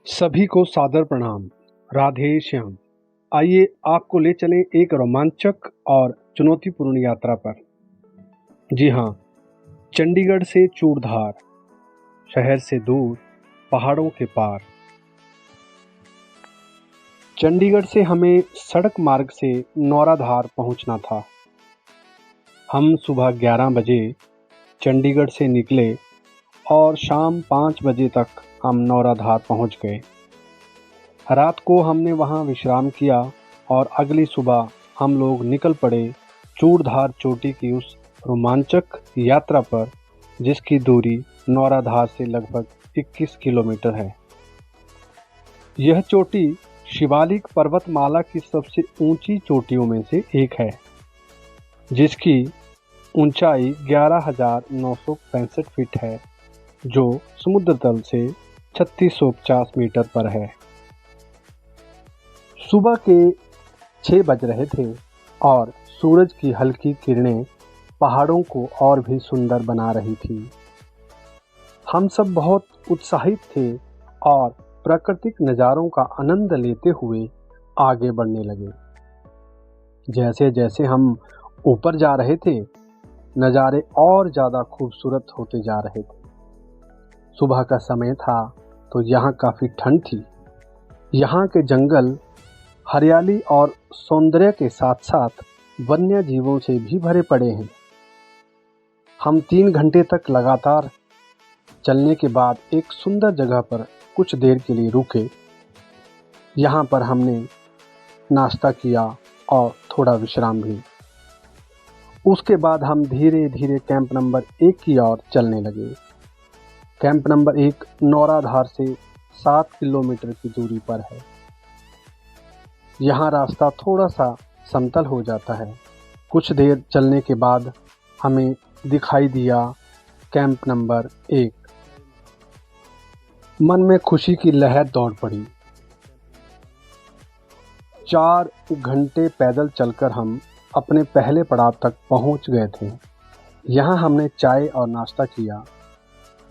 सभी को सादर प्रणाम। राधे श्याम। आइए आपको ले चलें एक रोमांचक और चुनौतीपूर्ण यात्रा पर। जी हाँ, चंडीगढ़ से चूड़धार, शहर से दूर, पहाड़ों के पार। चंडीगढ़ से हमें सड़क मार्ग से नौराधार पहुंचना था। हम सुबह 11 बजे चंडीगढ़ से निकले और शाम 5 बजे तक हम नौराधार पहुंच गए। रात को हमने वहां विश्राम किया और अगली सुबह हम लोग निकल पड़े चूड़धार चोटी की उस रोमांचक यात्रा पर, जिसकी दूरी नौराधार से लगभग 21 किलोमीटर है। यह चोटी शिवालिक पर्वतमाला की सबसे ऊंची चोटियों में से एक है, जिसकी ऊंचाई 11,965 फीट है, जो समुद्र तल से 3650 मीटर पर है। सुबह के 6 बज रहे थे और सूरज की हल्की किरणें पहाड़ों को और भी सुंदर बना रही थी। हम सब बहुत उत्साहित थे और प्राकृतिक नज़ारों का आनंद लेते हुए आगे बढ़ने लगे। जैसे जैसे हम ऊपर जा रहे थे, नज़ारे और ज़्यादा खूबसूरत होते जा रहे थे। सुबह का समय था तो यहाँ काफ़ी ठंड थी। यहाँ के जंगल हरियाली और सौंदर्य के साथ साथ वन्य जीवों से भी भरे पड़े हैं। हम 3 घंटे तक लगातार चलने के बाद एक सुंदर जगह पर कुछ देर के लिए रुके। यहाँ पर हमने नाश्ता किया और थोड़ा विश्राम भी। उसके बाद हम धीरे धीरे कैंप नंबर 1 की ओर चलने लगे। कैंप नंबर 1 नौराधार से 7 किलोमीटर की दूरी पर है। यहाँ रास्ता थोड़ा सा समतल हो जाता है। कुछ देर चलने के बाद हमें दिखाई दिया कैंप नंबर 1। मन में खुशी की लहर दौड़ पड़ी। 4 घंटे पैदल चलकर हम अपने पहले पड़ाव तक पहुंच गए थे। यहाँ हमने चाय और नाश्ता किया।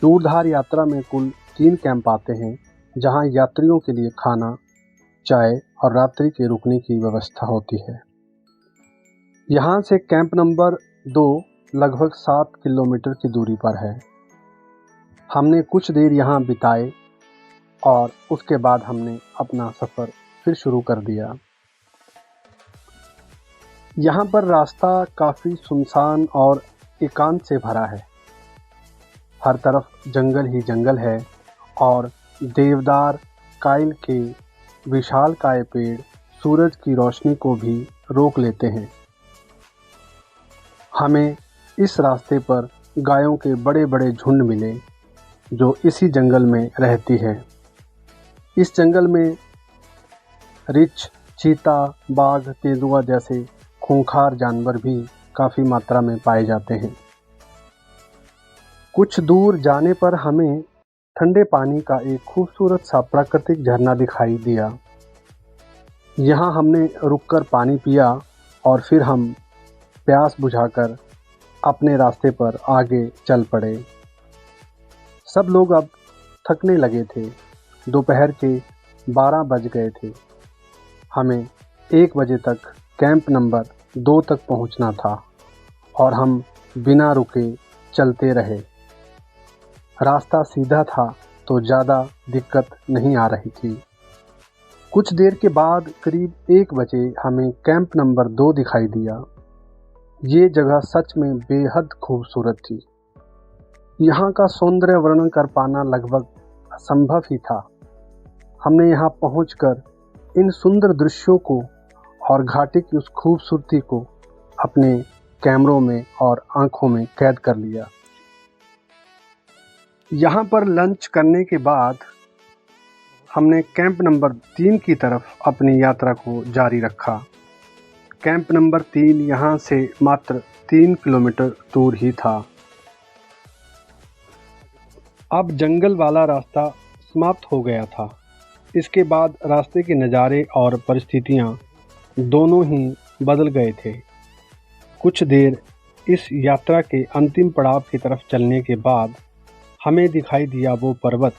चूड़धार यात्रा में कुल 3 कैंप आते हैं, जहाँ यात्रियों के लिए खाना, चाय और रात्रि के रुकने की व्यवस्था होती है। यहाँ से कैंप नंबर 2 लगभग 7 किलोमीटर की दूरी पर है। हमने कुछ देर यहाँ बिताए और उसके बाद हमने अपना सफ़र फिर शुरू कर दिया। यहाँ पर रास्ता काफ़ी सुनसान और एकांत से भरा है। हर तरफ जंगल ही जंगल है और देवदार काइल के विशालकाय पेड़ सूरज की रोशनी को भी रोक लेते हैं। हमें इस रास्ते पर गायों के बड़े बड़े झुंड मिले, जो इसी जंगल में रहती है। इस जंगल में रीछ, चीता, बाघ, तेंदुआ जैसे खूंखार जानवर भी काफ़ी मात्रा में पाए जाते हैं। कुछ दूर जाने पर हमें ठंडे पानी का एक खूबसूरत सा प्राकृतिक झरना दिखाई दिया। यहाँ हमने रुककर पानी पिया और फिर हम प्यास बुझाकर अपने रास्ते पर आगे चल पड़े। सब लोग अब थकने लगे थे। दोपहर के 12 बज गए थे। हमें 1 बजे तक कैंप नंबर 2 तक पहुंचना था और हम बिना रुके चलते रहे। रास्ता सीधा था तो ज़्यादा दिक्कत नहीं आ रही थी। कुछ देर के बाद करीब 1 बजे हमें कैंप नंबर 2 दिखाई दिया। ये जगह सच में बेहद खूबसूरत थी। यहाँ का सौंदर्य वर्णन कर पाना लगभग असंभव ही था। हमने यहाँ पहुंचकर इन सुंदर दृश्यों को और घाटी की उस खूबसूरती को अपने कैमरों में और आंखों में कैद कर लिया। यहाँ पर लंच करने के बाद हमने कैंप नंबर 3 की तरफ अपनी यात्रा को जारी रखा। कैंप नंबर 3 यहाँ से मात्र 3 किलोमीटर दूर ही था। अब जंगल वाला रास्ता समाप्त हो गया था। इसके बाद रास्ते के नज़ारे और परिस्थितियाँ दोनों ही बदल गए थे। कुछ देर इस यात्रा के अंतिम पड़ाव की तरफ चलने के बाद हमें दिखाई दिया वो पर्वत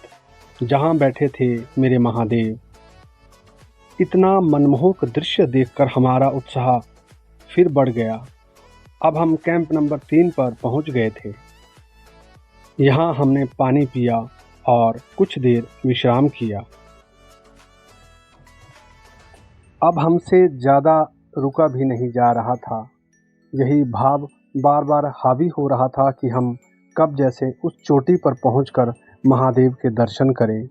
जहाँ बैठे थे मेरे महादेव। इतना मनमोहक दृश्य देखकर हमारा उत्साह फिर बढ़ गया। अब हम कैंप नंबर 3 पर पहुंच गए थे। यहाँ हमने पानी पिया और कुछ देर विश्राम किया। अब हमसे ज़्यादा रुका भी नहीं जा रहा था। यही भाव बार बार हावी हो रहा था कि हम कब जैसे उस चोटी पर पहुंचकर महादेव के दर्शन करें।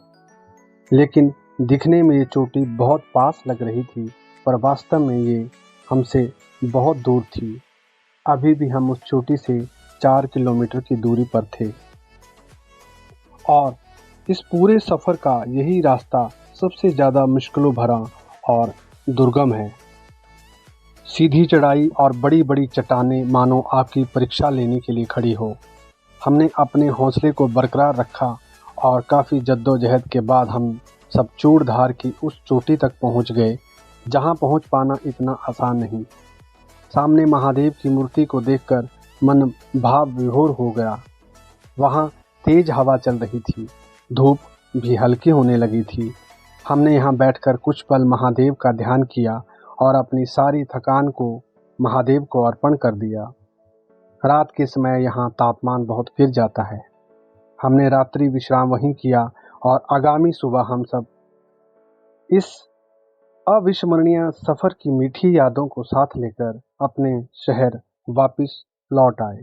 लेकिन दिखने में ये चोटी बहुत पास लग रही थी, पर वास्तव में ये हमसे बहुत दूर थी। अभी भी हम उस चोटी से 4 किलोमीटर की दूरी पर थे और इस पूरे सफ़र का यही रास्ता सबसे ज़्यादा मुश्किलों भरा और दुर्गम है। सीधी चढ़ाई और बड़ी बड़ी चट्टानें मानो आपकी परीक्षा लेने के लिए खड़ी हो। हमने अपने हौसले को बरकरार रखा और काफ़ी जद्दोजहद के बाद हम सब चूड़धार की उस चोटी तक पहुंच गए, जहां पहुंच पाना इतना आसान नहीं। सामने महादेव की मूर्ति को देखकर मन भाव विभोर हो गया। वहां तेज हवा चल रही थी, धूप भी हल्की होने लगी थी। हमने यहाँ बैठकर कुछ पल महादेव का ध्यान किया और अपनी सारी थकान को महादेव को अर्पण कर दिया। रात के समय यहाँ तापमान बहुत गिर जाता है। हमने रात्रि विश्राम वहीं किया और आगामी सुबह हम सब इस अविस्मरणीय सफ़र की मीठी यादों को साथ लेकर अपने शहर वापस लौट आए।